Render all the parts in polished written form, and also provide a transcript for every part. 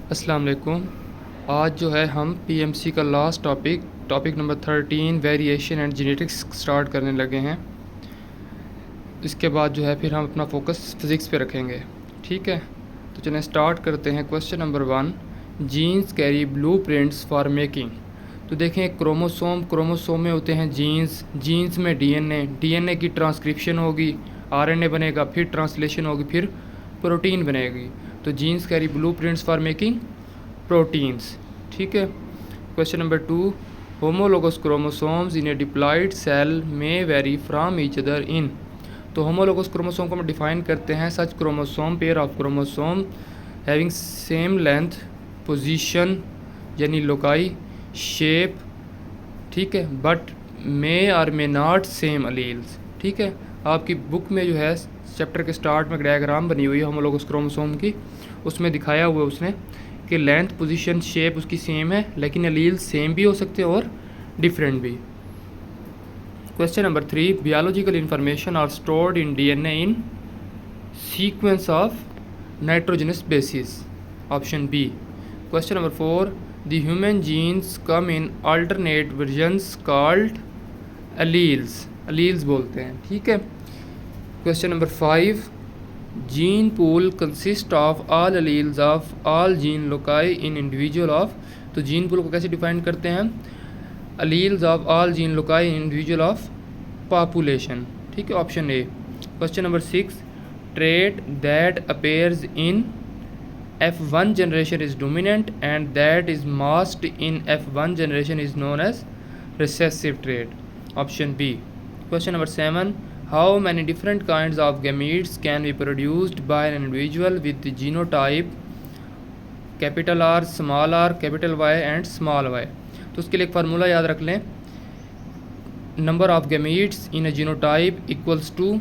अस्सलाम वालेकुम। आज जो है हम पीएमसी का last topic number 13 variation and genetics start करने लगे हैं। इसके बाद जो है फिर हम अपना फोकस फिज़िक्स पे रखेंगे। ठीक है, तो चलें स्टार्ट करते हैं। Question number 1, genes carry blueprints for making. तो देखें, क्रोमोसोम में होते हैं जीन्स में डीएनए की ट्रांसक्रिप्शन होगी, आरएनए बनेगा, फिर ट्रांसलेशन होगी, फिर प्रोटीन बनेगी। तो genes carry blueprints for making proteins. ठीक है। Question number 2, homologous chromosomes in a diploid cell में vary from each other in. तो होमोलोगस क्रोमोसोम को हम डिफाइन करते हैं such chromosome pair of chromosome having same length, position यानी loci, shape, ठीक है, बट मे और मे नॉट सेम अलील्स। ठीक है, आपकी बुक में जो है चैप्टर के स्टार्ट में डायग्राम बनी हुई है होमोलोगस क्रोमोसोम की, उसमें दिखाया हुआ है उसने कि लेंथ, पोजीशन, शेप उसकी सेम है, लेकिन अलील सेम भी हो सकते हैं और डिफरेंट भी। Question number 3, biological information are stored in DNA in sequence of nitrogenous bases. Option B. Question number 4, the human genes come in alternate versions called alleles बोलते हैं। ठीक है। Question number 5, gene pool consist of all alleles of all gene loci in individual of. तो gene pool को कैसे define करते हैं? Alleles of all gene loci in individual of population. ठीक है, option A. Question number 6, trait that appears in F1 generation is dominant and that is masked in F1 generation is known as recessive trait. Option B. Question number 7, how many different kinds of gametes can be produced by an individual with the genotype capital R, small r, capital Y and small y? तो उसके लिए एक formula याद रख लें, number of gametes in a genotype equals to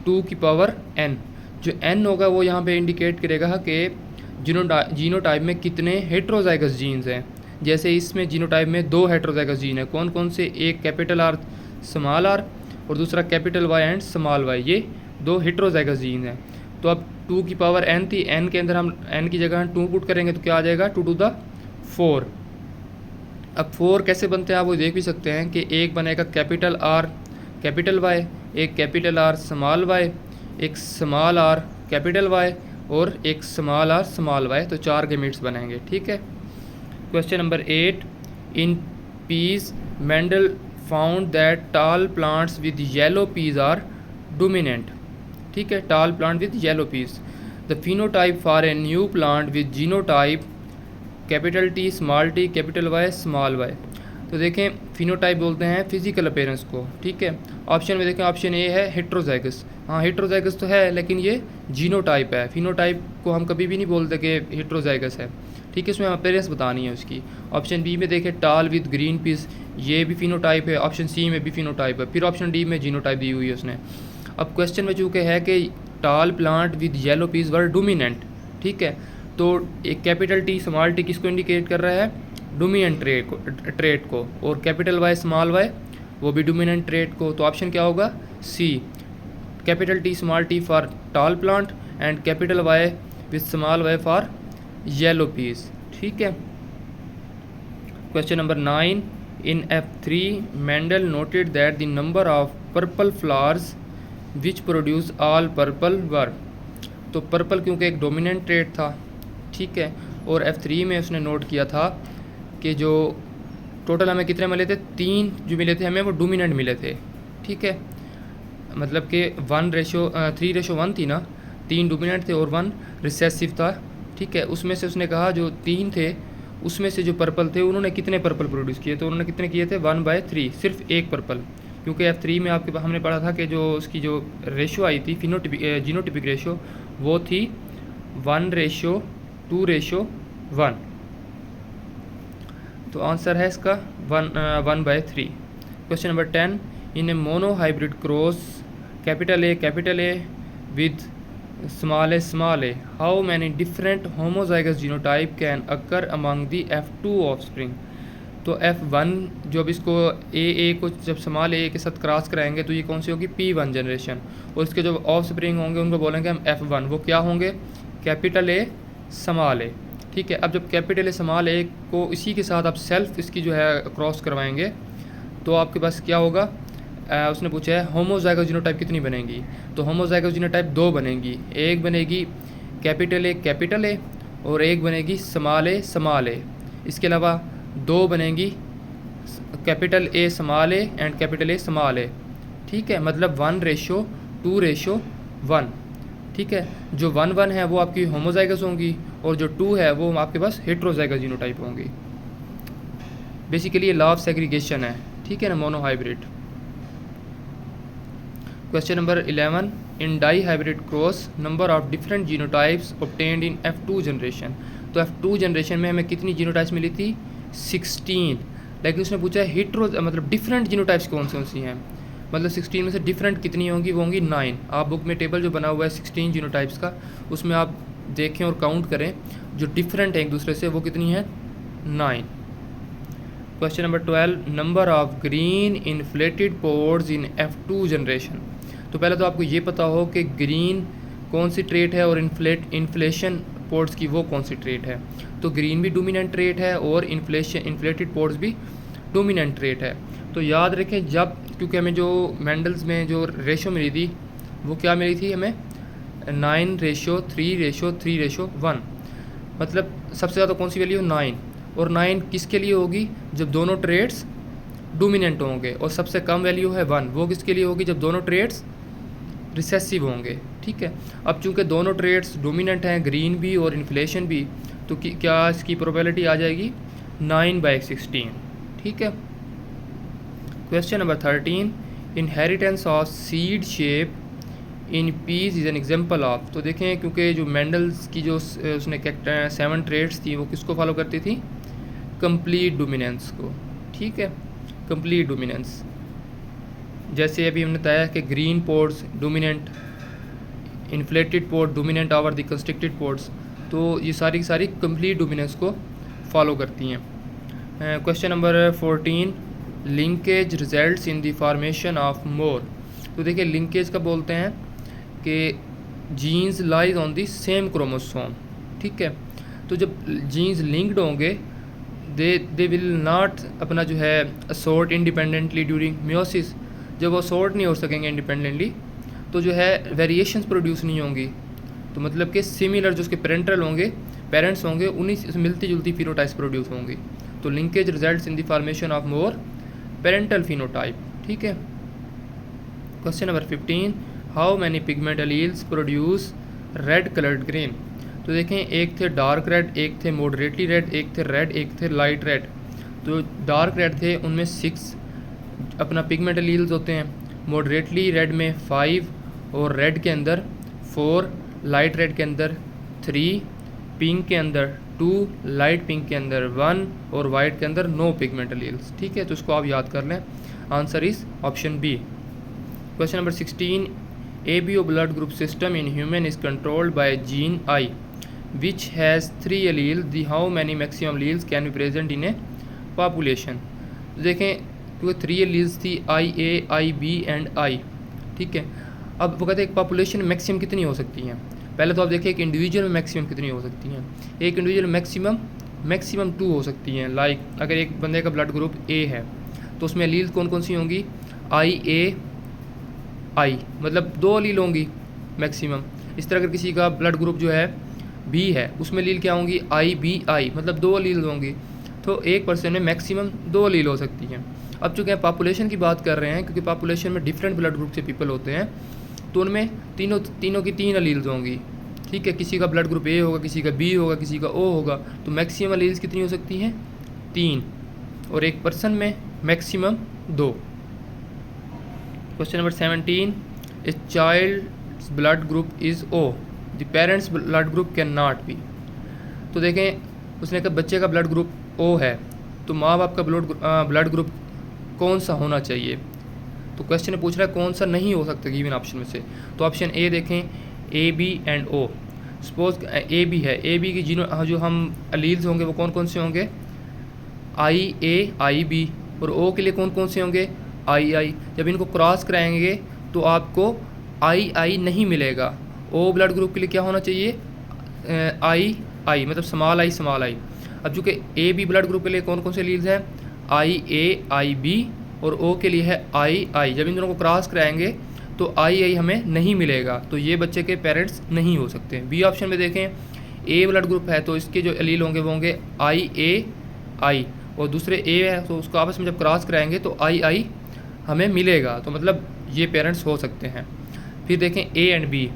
2 की power n। जो n होगा वो यहाँ पे इंडिकेट करेगा कि जीनोटाइप में कितने हेट्रोजाइगस जीन्स हैं। जैसे इसमें जीनोटाइप में 2 हेट्रोजाइगस जीन है, कौन कौन से? एक कैपिटल आर स्मॉल आर और दूसरा capital Y and small y, ये 2 हेट्रोजाइगस जीन हैं। तो अब 2 की पावर n थी, n के अंदर हम n की जगह हम 2 पुट करेंगे तो क्या आ जाएगा? 2 to the 4। अब 4 कैसे बनते हैं आप वो देख भी सकते हैं कि एक बनेगा कैपिटल आर कैपिटल वाई, एक कैपिटल आर स्मॉल वाई, एक स्मॉल आर कैपिटल वाई और एक स्मॉल आर स्मॉल वाई, तो 4 गैमीट्स बनेंगे। ठीक है। Question number 8, in peas Mendel found that tall plants with yellow peas are dominant. ठीक है, tall plant with yellow peas. The phenotype for a new plant with genotype capital T small T capital Y small Y. तो देखें, phenotype बोलते हैं physical appearance को। ठीक है, option में देखें, ऑप्शन ए है हेट्रोजाइगस। हाँ, हेट्रोजाइगस तो है लेकिन ये जीनोटाइप है, फिनोटाइप को हम कभी भी नहीं बोलते कि हेट्रोजाइगस है। ठीक है, इसमें अपीयरेंस बतानी है उसकी। ऑप्शन बी में देखें टाल विद ग्रीन पीस, ये भी फिनोटाइप है। ऑप्शन सी में भी फिनोटाइप है। फिर ऑप्शन डी में जीनोटाइप दी हुई है उसने। अब क्वेश्चन में चूँकि है कि tall plant with yellow peas were dominant. ठीक है, तो एक कैपिटल टी स्मॉल टी किसको इंडिकेट कर रहा है? डोमिनेंट ट्रेट को, और कैपिटल वाई स्मॉल वाई वो भी डोमिनेंट ट्रेट को। तो ऑप्शन क्या होगा? C, capital T small T for tall plant and capital Y with small Y for yellow peas. ठीक है। Question number 9, in F3 Mendel noted that the number of purple flowers which produce all purple were. तो purple क्योंकि एक dominant trait था, ठीक है, और F3 में उसने नोट किया था कि जो टोटल हमें कितने मिले थे? 3 जो मिले थे हमें वो डोमिनेंट मिले थे। ठीक है, मतलब कि 3:1 थी ना, 3 डोमिनेंट थे और 1 रिसेसिव था। ठीक है, उसमें से उसने कहा जो 3 थे उसमें से जो पर्पल थे उन्होंने कितने पर्पल प्रोड्यूस किए? तो उन्होंने कितने किए थे? 1/3, सिर्फ एक पर्पल। क्योंकि F3 में आपके हमने पढ़ा था कि जो उसकी जो रेशो आई थी जीनोटिपिक रेशो वो थी 1:2:1। तो आंसर है इसका 1/3। Question number 10, in A mono hybrid cross capital A with small A, how many different homozygous genotype can occur among the F2 offspring. तो F1 जो अब इसको ए को जब स्मॉल ए के साथ क्रॉस कराएंगे तो ये कौन सी होगी? P1 generation. और इसके जो ऑफस्प्रिंग होंगे उनको बोलेंगे हम F1। वो क्या होंगे? Capital A small A. ठीक है। अब जब कैपिटल ए स्मॉल ए को इसी के साथ आप सेल्फ इसकी जो है क्रॉस करवाएंगे तो आपके पास क्या होगा, उसने पूछा है होमोजाइगस जीनोटाइप कितनी बनेंगी, तो होमोजाइगस जीनोटाइप 2 बनेंगी। एक बनेगी कैपिटल ए और एक बनेगी स्मॉल ए। इसके अलावा 2 बनेंगी capital A small A and capital A small A. ठीक है, मतलब 1:2:1। ठीक है, जो 1:1 है वो आपकी होमोजाइगस होंगी और जो 2 है वो आपके पास हेट्रोजाइगस जीनोटाइप होंगी। बेसिकली ये लॉ ऑफ सेग्रीगेशन है। ठीक है ना, monohybrid. Question number 11, in dihybrid cross number of different genotypes obtained in F2 generation. तो F2 जनरेशन में हमें कितनी जीनोटाइप्स मिली थी, 16। लेकिन उसने पूछा है हेट्रो मतलब डिफरेंट जीनोटाइप्स कौन सी हैं, मतलब 16 में से डिफरेंट कितनी होंगी, वो होंगी 9। आप बुक में टेबल जो बना हुआ है 16 जीनोटाइप्स का, उसमें आप देखें और काउंट करें जो डिफरेंट है एक दूसरे से, वो कितनी है, 9। Question number 12, number of green inflated pores in F2 generation. तो पहले तो आपको ये पता हो कि ग्रीन कौन सी ट्रेट है और इन्फ्लेशन पोर्ट्स की वो कौन सी ट्रेट है। तो ग्रीन भी डोमिनेंट ट्रेट है और इन्फ्लेटेड पोर्ट्स भी डोमिनेंट ट्रेट है। तो याद रखें जब, क्योंकि हमें जो मेंडल्स में जो रेशो मिली थी वो क्या मिली थी हमें, 9:3:3:1। मतलब सबसे ज़्यादा कौन सी वैल्यू, 9। और 9 किसके लिए होगी, जब दोनों ट्रेड्स डोमिनेंट होंगे। और सबसे कम वैल्यू है 1, वो किसके लिए होगी, जब दोनों ट्रेड्स रिसेसिव होंगे। ठीक है, अब चूंकि दोनों ट्रेड्स डोमिनेंट हैं, ग्रीन भी और इन्फ्लेशन भी, तो क्या इसकी प्रोबेबिलिटी आ जाएगी 9/16। ठीक है। Question number 13, inheritance of seed shape in peace is an example of. तो देखें, क्योंकि जो मेंडल्स की जो उसने 7 ट्रेड्स थी वो किसको फॉलो करती थी, कंप्लीट डोमिनेंस को। ठीक है, कंप्लीट डोमिनेंस। जैसे अभी हमने बताया कि green ports dominant, inflated port dominant over the constricted ports, तो ये सारी की सारी कंप्लीट डोमिनेंस को फॉलो करती हैं। Question number 14, linkage results in the formation of more. तो देखिए लिंकेज का बोलते हैं कि genes lies on the same chromosome. ठीक है, तो जब जीन्स लिंक्ड होंगे दे विल नॉट अपना जो है असॉर्ट इंडिपेंडेंटली ड्यूरिंग मियोसिस। जब वो असॉर्ट नहीं हो सकेंगे इंडिपेंडेंटली तो जो है वेरिएशंस प्रोड्यूस नहीं होंगी। तो मतलब कि सिमिलर जो उसके पेरेंट्स होंगे उन्हीं से मिलती जुलती फिनोटाइप्स प्रोड्यूस होंगी। तो linkage results in the formation of more parental phenotype. ठीक है। Question number 15, how many pigment alleles produce red coloured grain. तो देखें, एक थे डार्क रेड, एक थे मॉडरेटली रेड, एक थे रेड, एक थे लाइट रेड। तो डार्क रेड थे उनमें 6 अपना पिगमेंट एलील्स होते हैं, मॉडरेटली रेड में 5 और रेड के अंदर 4, लाइट रेड के अंदर 3, पिंक के अंदर 2, लाइट पिंक के अंदर 1 और वाइट के अंदर नो पिगमेंट एलील्स। ठीक है, तो इसको आप याद कर लें। Answer is option B. Question number 16, ABO blood group system in human is controlled by gene I which has 3 alleles. The how many maximum alleles can be present in a population? देखें, क्योंकि 3 alleles थी IA, IB and I। ठीक है, अब वो कहते हैं एक पॉपुलेशन में मैक्सिमम कितनी हो सकती हैं। पहले तो आप देखिए एक इंडिविजुअल में मैक्सिमम कितनी हो सकती हैं। एक इंडिविजुअल मैक्सिमम 2 हो सकती हैं। लाइक अगर एक बंदे का ब्लड ग्रुप A है तो उसमें एलील्स कौन कौन सी होंगी, IA I, मतलब 2 अलील होंगी मैक्सिमम। इस तरह अगर किसी का ब्लड ग्रुप जो है B है उसमें अलील क्या होंगी, IBI, मतलब 2 अलील होंगी। तो एक पर्सन में मैक्सिमम 2 अलील हो सकती हैं। अब चूँकि हम पॉपुलेशन की बात कर रहे हैं, क्योंकि पॉपुलेशन में डिफरेंट ब्लड ग्रुप से पीपल होते हैं, तो उनमें तीनों की 3 अलील्स होंगी। ठीक है, किसी का ब्लड ग्रुप A होगा, किसी का B होगा, किसी का O होगा, तो मैक्सिमम अलील्स कितनी हो सकती हैं, 3, और एक पर्सन में maximum 2। Question number 17, a child's blood group is O, the parents blood group can not be. तो देखें, उसने कहा बच्चे का ब्लड ग्रुप O है तो माँ बाप का ब्लड ग्रुप कौन सा होना चाहिए। तो क्वेश्चन में पूछ रहा है कौन सा नहीं हो सकता गिवन ऑप्शन में से। तो ऑप्शन A देखें, AB and O। Suppose AB है, AB की जो हम अलील्स होंगे वो कौन कौन से होंगे, IA, IB, और O के लिए कौन कौन से होंगे, II। जब इनको क्रॉस कराएंगे तो आपको II नहीं मिलेगा। O ब्लड ग्रुप के लिए क्या होना चाहिए, आई, मतलब स्मॉल आई। अब चूँकि ए बी ब्लड ग्रुप के लिए कौन कौन से एलील्स हैं, आई ए आई बी, और ओ के लिए है आई। जब इन दोनों को क्रॉस कराएंगे तो आई हमें नहीं मिलेगा, तो ये बच्चे के पेरेंट्स नहीं हो सकते। बी ऑप्शन में देखें, ए ब्लड ग्रुप है तो इसके जो एलील होंगे वो होंगे आई ए आई, और दूसरे ए है तो उसको आपस में जब क्रॉस कराएंगे तो आई हमें मिलेगा, तो मतलब ये पेरेंट्स हो सकते हैं। फिर देखें ए एंड बी,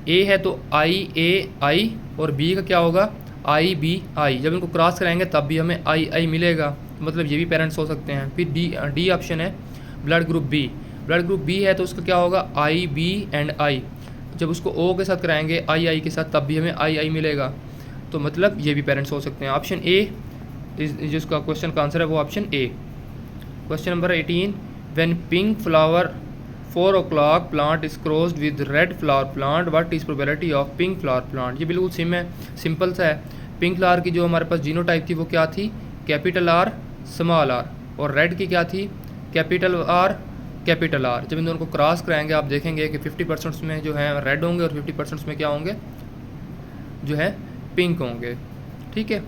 ए है तो आई ए आई, और बी का क्या होगा, आई बी आई। जब इनको क्रॉस कराएंगे तब भी हमें आई मिलेगा, मतलब ये भी पेरेंट्स हो सकते हैं। फिर डी ऑप्शन है blood group B, blood group B है तो उसका क्या होगा, आई बी एंड आई। जब उसको ओ के साथ कराएंगे आई के साथ तब भी हमें आई मिलेगा, तो मतलब ये भी पेरेंट्स हो सकते हैं। ऑप्शन ए जिसका क्वेश्चन का आंसर है वो option A. Question number 18, when pink flower 4 o'clock plant is crossed with red flower plant, what is probability of pink flower plant. ये बिल्कुल सिंपल सा है। पिंक फ्लावर की जो हमारे पास जीनोटाइप थी वो क्या थी, कैपिटल आर स्मॉल आर, और रेड की क्या थी, कैपिटल आर कैपिटल आर। जब इन दोनों को क्रॉस कराएंगे आप देखेंगे कि 50% में जो है रेड होंगे और 50% में क्या होंगे, जो है पिंक होंगे। ठीक है,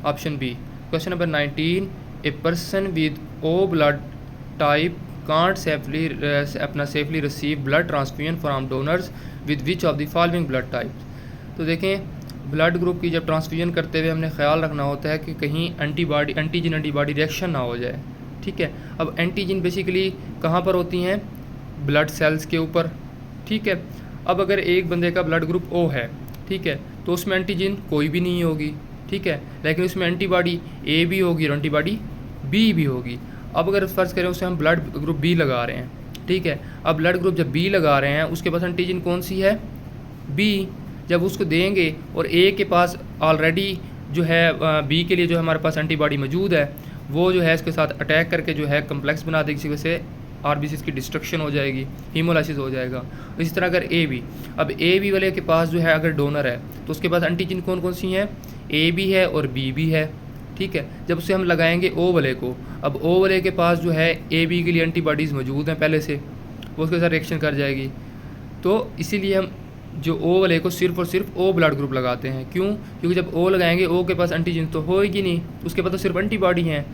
option B. Question number 19, a person with O blood type can't safely receive blood transfusion from donors with which of the following blood type. तो देखें, ब्लड ग्रुप की जब ट्रांसफ्यूजन करते हुए हमने ख्याल रखना होता है कि कहीं एंटीजन एंटीबॉडी रिएक्शन ना हो जाए। ठीक है, अब एंटीजन बेसिकली कहाँ पर होती हैं, ब्लड सेल्स के ऊपर। ठीक है, अब अगर एक बंदे का ब्लड ग्रुप ओ है, ठीक है, तो उसमें एंटीजन कोई भी नहीं होगी। ठीक है, लेकिन उसमें एंटीबॉडी ए भी होगी और एंटीबॉडी बी भी होगी। अब अगर फ़र्ज़ करें उसे हम ब्लड ग्रुप बी लगा रहे हैं, ठीक है, अब ब्लड ग्रुप जब बी लगा रहे हैं उसके पास एंटीजन कौन सी है, बी। जब उसको देंगे और ए के पास ऑलरेडी जो है बी के लिए जो हमारे पास एंटीबॉडी मौजूद है, वो जो है इसके साथ अटैक करके जो है कम्प्लेक्स बना देगी, इसी वजह से आरबीसीज की डिस्ट्रक्शन हो जाएगी, हीमोलाइसिस हो जाएगा। इसी तरह अगर ए बी, अब ए बी वाले के पास जो है अगर डोनर है तो उसके पास एंटीजन कौन कौन सी हैं, ए भी है और बी भी है। ठीक है, जब उसे हम लगाएंगे ओ वाले को, अब ओ वाले के पास जो है ए बी के लिए एंटीबॉडीज़ मौजूद हैं पहले से, वो उसके साथ रिएक्शन कर जाएगी। तो इसीलिए हम जो ओ वाले को सिर्फ और सिर्फ ओ ब्लड ग्रुप लगाते हैं। क्यों, क्योंकि जब ओ लगाएंगे ओ के पास एंटीजन तो होएगी नहीं, उसके पास तो सिर्फ एंटीबॉडी हैं।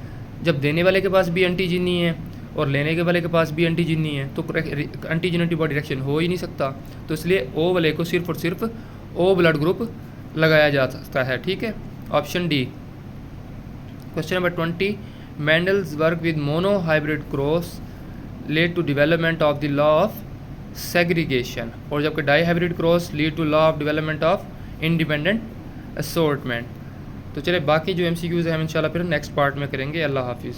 जब देने वाले के पास भी एंटीजन नहीं है और लेने के वाले के पास भी एंटीजन नहीं है तो एंटीजन एंटीबॉडी रिएक्शन हो ही नहीं सकता। तो इसलिए ओ वाले को सिर्फ और सिर्फ ओ ब्लड ग्रुप लगाया जा सकता है। ठीक है, option D. Question number 20, Mendel's work with monohybrid cross led to development of the law of segregation, और जबकि dihybrid cross lead to law of development of independent assortment. तो चले बाकी जो MCQs है हम इंशाल्लाह फिर नेक्स्ट पार्ट में करेंगे। अल्लाह हाफिज़।